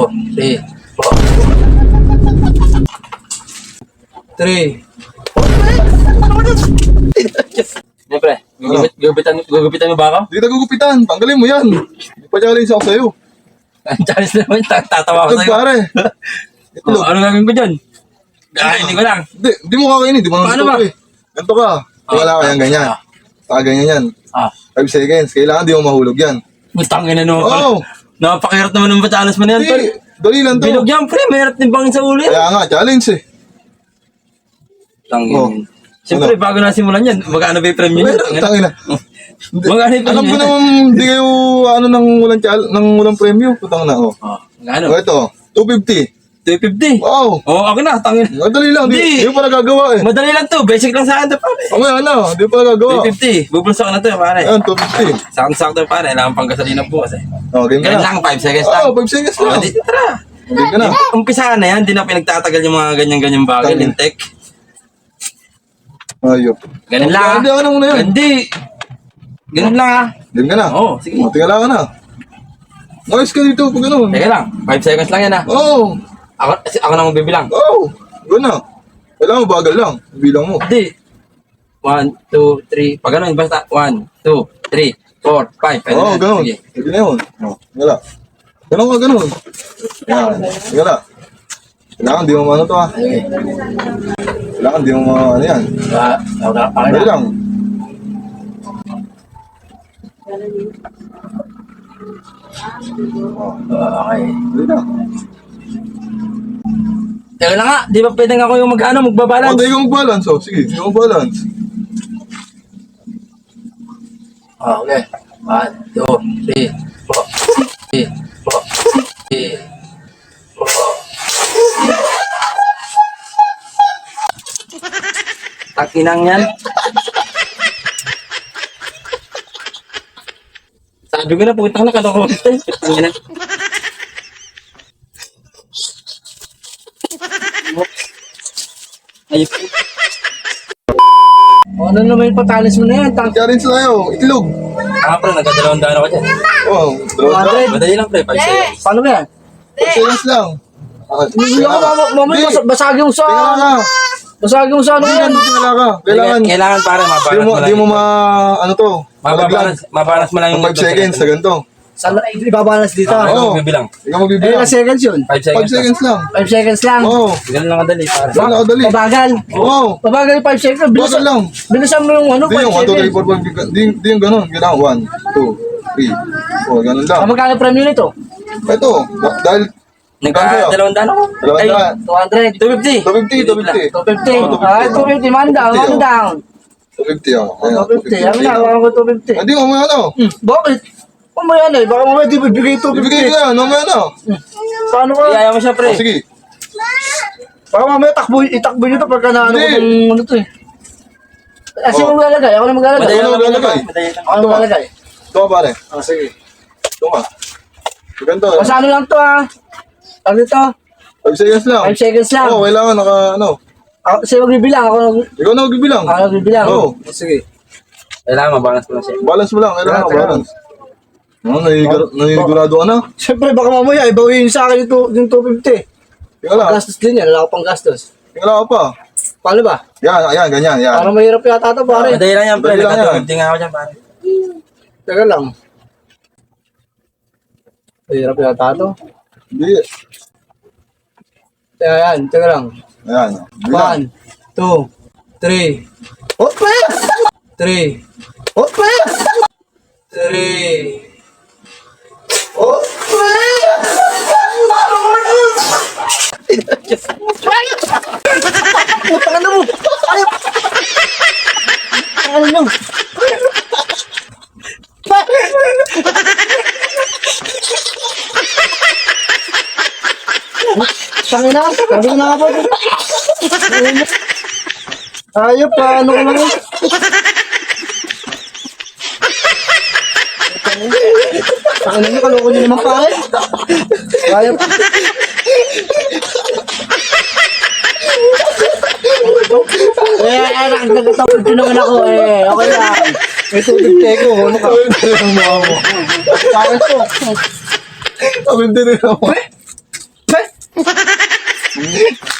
3, 4. 3. Siyempre, gugupitan mo ba ako? Hindi na gugupitan. Tanggalin mo yan. Hindi pa challenge ako sa'yo. Ang challenge naman, tatawa ko Ito sa'yo. pare. Oh, ano gagawin ko dyan? Kainin ko lang. Hindi mo kakainin. Di mo Paano gusto ba? ko eh. Ganito ka. Wala ka yan ganyan. Ganyan yan. 5 seconds. Kailangan di mo mahulog yan. Butang ina naman Oo. pala. Napakahirap naman ng batalas mo na yan, tol. Hindi. Dali lang to. Bilog yan, pre. Mahirap din bangin sa ulo yan. Kaya nga, challenge eh. Tangin. Oh. Siyempre, bago nasimulan yan, magkano ba yung premium Pero, yun? tangina. Magkano yung Alam ko premium yun? naman, hindi kayo, ng walang premyo. Putang na, oh. Magkano? Oh, ito, 250. 250. Wow. Ako na, tangin. Madali lang, Hindi. di mo pala gagawa eh. Madali lang to. Basic lang sa akin to, pare. Mamaya na, di mo pala gagawa. 250. Bubulsa ko na to, pare. Ayan, 250. Sakto-sakto, pare. Kailangan pang gasolina bukas eh. Oh, game Ganun na. lang, 5 seconds lang. Oo, 5 seconds lang. Di, tara. Game ka na. Umpisahan na yan. Di na pinagtatagal yung mga ganyan-ganyan bagay. Tangin. Lintek. Ayop. Ganun lang. Hindi, ano muna yan? Hindi. Ganun lang ah. Game ka na. Oo, sige. Oh, tingala ka na. Noise ka dito, pag ganun. Teka lang. 5 seconds lang yan ah. Oo. Ako na magbibilang. Oo. Gano'n na. Kailangan mo bagal lang. Bilang mo. Hindi. 1, 2, 3. Pag ganun, basta 1, 2, 3, 4, 5. Oo, gano'n. Sige. Sige na yun. Oo, tingala. Gano'n ka, gano'n. Yan. Tingala. Kailangan di mo ano to ah. Kailangan di mo ano yan. Okay Dali na. lang. Okay. Dali lang. Teka lang nga. Di ba pwedeng ako yung magbabalance? Dali ka mag-balance. Oh. Sige, sige mag-balance. Okay. 1, 2, 3, 4, 3, 4, 3, 4. Takinang yan. Sabi ko na, putang na kalokohan ito. Putang na. Ayun. Ano naman yung patalis mo na yan? Challenge tayo. Itlog. Pre, nagkadalawang daan ako dyan. Oh, draw. Madali lang, pre. 5 seconds. Paano ba yan? 5 seconds lang. Hindi ako, mamaya basagin mo sa... Tingala ka. Basagin mo sa ano yan. Tingala ka. Kailangan. Kailangan pare, Di mo ano to. mabalance mo lang yung 5 seconds sa ganito. Saan ibabalance dito? Oo. Bibilang. Ikaw Eh, magbibilang. ilang seconds yun? 5 5 seconds. seconds lang. 5 seconds lang. Oo. Ganun lang kadali, pare. Wala ka dali. Mabagal. Oo. Mabagal yung 5 seconds. Bagal lang. Bilisan mo yung ano, Di 5 yung 1, 2, 3, seconds. 4, 5. Di yung ganun. Kailangan 1, 2, 3. Oh, ganun lang. Magkano premium nito? Ito. Dahil Nagkadalawang daan ako. Dalawang Ay, daan. 200. 250. 250. 250. Ah, 250. Man down. Man down. 250 ako. Ayan, 250. Ano na, hawakan ko 250. Hindi, mamaya na. Bakit? Mamaya na eh. Baka mamaya di bibigay Ibigay 250. ko yan. Mamaya na. Paano ka? Iyaya mo siya, pre. Oh, sige. Baka mamaya itakbo nyo to pagka naano ko Hindi. ng ano to eh. Kasi Oh. maglalagay. Ako na maglalagay. Madali Ano lang maglalagay? Madali lang. Ako na maglalagay. Ito ka pare. Ah, sige. Ito ka. Ganito. Basta ano lang to ah. Tag dito. 5 seconds lang. 5 seconds lang. Oo, kailangan Ako, siya magbibilang. Ikaw na magbibilang. Ako magbibilang. Oo. Sige. Kailangan mabalance mo lang siya. Balance mo lang. Kailangan Teka. balance. Nanigurado ka na? Siyempre, baka mamaya ibawiin sa akin yung 250. Tingnan lang. Gastos din yan. Wala ko pang gastos. Tingnan ka pa. Paano ba? Yan, ayan, ganyan, yan. Parang mahirap yata ito, pare. Madali lang yan, pre. Madali lang yan. Nagkadalawang tinga ako dyan, pare. Teka lang. Mahirap yata ito. Hindi. Teka yan, teka lang. Ayan. Bilang. 1, 2, 3. Ope! 3. Ope! 3. Putang ano mo! Ayop! Ano nyo? Tangina nga po. Ayop, paano ko lang yun? Tangina nyo, kaloko nyo naman pare. Ayop. Nakagtatapod ko naman ako eh. Okay lang. May tubig teko. Ano ka? Tawin din mo ako. Sayang to. Tawin din mo ako. yan.